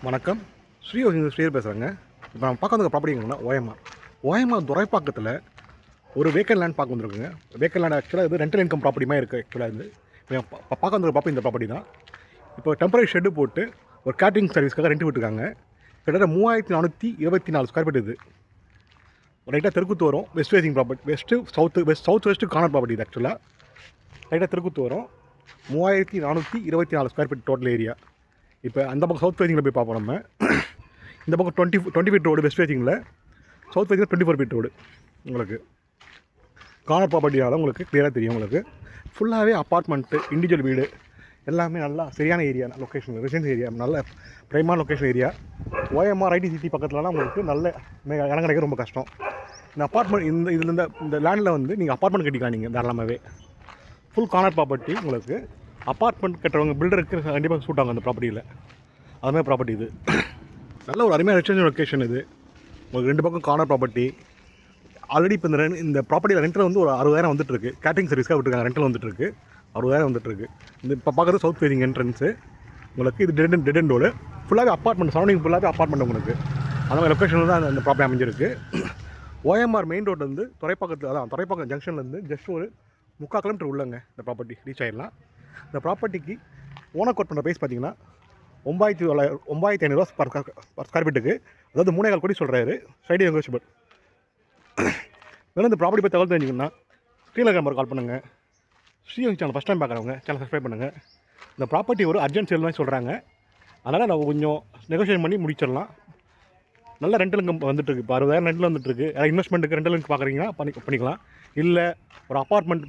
வணக்கம். ஸ்ரீஹரி பேசுகிறேங்க. இப்போ நம்ம பார்க்க வந்த ப்ராப்பர்ட்டி எங்கன்னா ஓஎம்ஆர் துரைப்பாக்கத்தில் ஒரு வேக்கன் லேண்ட் பார்க்க வந்துருக்குங்க. வேக்கன் லேண்ட் ஆக்சுவலாக இது ரெண்டல் இன்கம் ப்ராப்பர்ட்டி மாதிரி இருக்குது. ஆக்சுவலாக இது பார்க்க வந்த ப்ராப்பர்ட்டி இந்த ப்ராப்பர்ட்டி தான். இப்போ டெம்பரரி ஷெட்டு போட்டு ஒரு கேட்டரிங் சர்வீஸ்க்காக ரெண்ட் விட்டுருக்காங்க. கிட்டத்தட்ட 3424 ஸ்கொயர் ஃபீட் இது. ரைட்டாக தெருக்குத்து வரும். West facing property, south west corner property இது. ஆக்சுவலாக ரைட்டாக தெருக்குத்து வரும். 3424 ஸ்கொயர் ஃபீட் டோட்டல் ஏரியா. இப்போ அந்த பக்கம் சவுத் ஃபேசிங்கில் போய் பார்ப்போம் நம்ம. இந்த பக்கம் 20 ஃபீட் ரோடு வெஸ்ட் ஃபேசிங்கில், சவுத் ஃபேசிங்கில் 24 ஃபீட் ரோடு. உங்களுக்கு கார்னர் ப்ராப்பர்ட்டியால் உங்களுக்கு கிளியராக தெரியும். உங்களுக்கு ஃபுல்லாகவே அப்பார்ட்மெண்ட்டு, இண்டிவிஜுவல் வீடு எல்லாமே நல்லா சரியான ஏரியா, லொக்கேஷன், ரெசிடென்ஸ் ஏரியா, நல்ல ப்ரைமான location area. OMR IT city பக்கத்துலலாம் உங்களுக்கு நல்ல இடம் கிடைக்க ரொம்ப கஷ்டம். இந்த அப்பார்ட்மெண்ட் இந்த லேண்டில் வந்து நீங்கள் அப்பார்ட்மெண்ட் கட்டிக்கலாம். நீங்கள் தாராளமாகவே ஃபுல் கார்னர் ப்ராப்பர்ட்டி. உங்களுக்கு அப்பார்ட்மெண்ட் கட்டுறவங்க பில்டருக்கு கண்டிப்பாக சூட் ஆகும் அந்த ப்ராப்பர்ட்டியில். அதுமாதிரி ப்ராப்பர்ட்டி இது. நல்ல ஒரு அருமையான ரெசிடென்ஷியல் லொக்கேஷன் இது. உங்களுக்கு 2 பக்கம் கார்னர் ப்ராப்பர்ட்டி. ஆல்ரெடி இப்போ இந்த ப்ராப்பர்ட்டியில் ரெண்டில் வந்து ஒரு 60,000 வந்துட்டுருக்கு. கேட்டரிங் சர்வீஸ்க்காக விட்டுருக்காங்க. ரெண்டில் வந்துட்டுருக்கு 60,000 வந்துட்டுருக்கு. இந்த இப்போ பார்க்குறது சவுத் ஃபேசிங் என்ட்ரன்ஸு. உங்களுக்கு இது டெட் அண்ட் ரோடு. ஃபுல்லாகவே அப்பார்ட்மெண்ட், சரௌண்டிங் ஃபுல்லாகவே அப்பார்ட்மெண்ட். உங்களுக்கு அந்த மாதிரி லொக்கேஷனில் தான் அந்த ப்ராப்பர்ட்டி அமைஞ்சிருக்கு. ஓஎம்ஆர் மெயின் ரோடு வந்து துரைப்பாக்கம் ஜங்ஷன்லேருந்து ஜஸ்ட் ஒரு 3/4 கிலோமீட்டர் உள்ளங்க இந்த ப்ராப்பர்ட்டி ரீச் ஆகிடலாம். இந்த ப்ராப்பர்ட்டிக்கு ஓனர் கோட் பண்ணுற ப்ரைஸ் பார்த்தீங்கன்னா 9,500 பர் ஸ்கொயர் ஃபீட்டுக்கு, அதாவது 3.25 கோடி சொல்கிறாரு. Side negotiable. வேணும் இந்த ப்ராப்பர்ட்டி பற்றி தகவல் தெரிஞ்சுக்கணும்னா ஸ்க்ரீனில் நம்பர் கால் பண்ணுங்கள். ஸ்ரீஹரி சேனல் ஃபஸ்ட் டைம் பார்க்குறவங்க சேனல் சப்ஸ்கிரைப் பண்ணுங்கள். இந்த ப்ராப்பர்ட்டி ஒரு அர்ஜென்ட் சேல் மாதிரி சொல்கிறாங்க. அதனால் நம்ம கொஞ்சம் நெகோஷியேட் பண்ணி முடிச்சிடலாம். நல்ல ரெண்டல் இன்கம் வந்துட்டுருக்கு. இப்போ 60,000 ரெண்டில் வந்துட்டுருக்கு. யாராவது இன்வெஸ்ட்மெண்ட்டுக்கு ரெண்டல் இன்கம் பார்க்குறீங்கன்னா பண்ணிக்கலாம். இல்லை ஒரு அப்பார்ட்மெண்ட்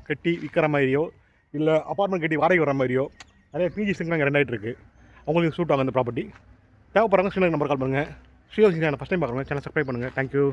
கட்டி விற்கிற மாதிரியோ, இல்லை அப்பார்ட்மெண்ட் கட்டி வாடகை வர மாதிரியோ நிறைய பிஜிஸ்லாம் இங்கே ரெண்டாயிட்டு இருக்குது. அவங்களுக்கு சூட் ஆகும் அந்த ப்ராப்பர்ட்டி. தேவைப்படுறாங்க ஸ்க்ரீனில் நம்பர் கால் பண்ணுங்கள். ஸ்ரீஹரி சேனல் ஃபஸ்ட் டைம் பார்க்குறவங்க சேனல் சப்ஸ்கிரைப் பண்ணுங்கள். தேங்க்யூ.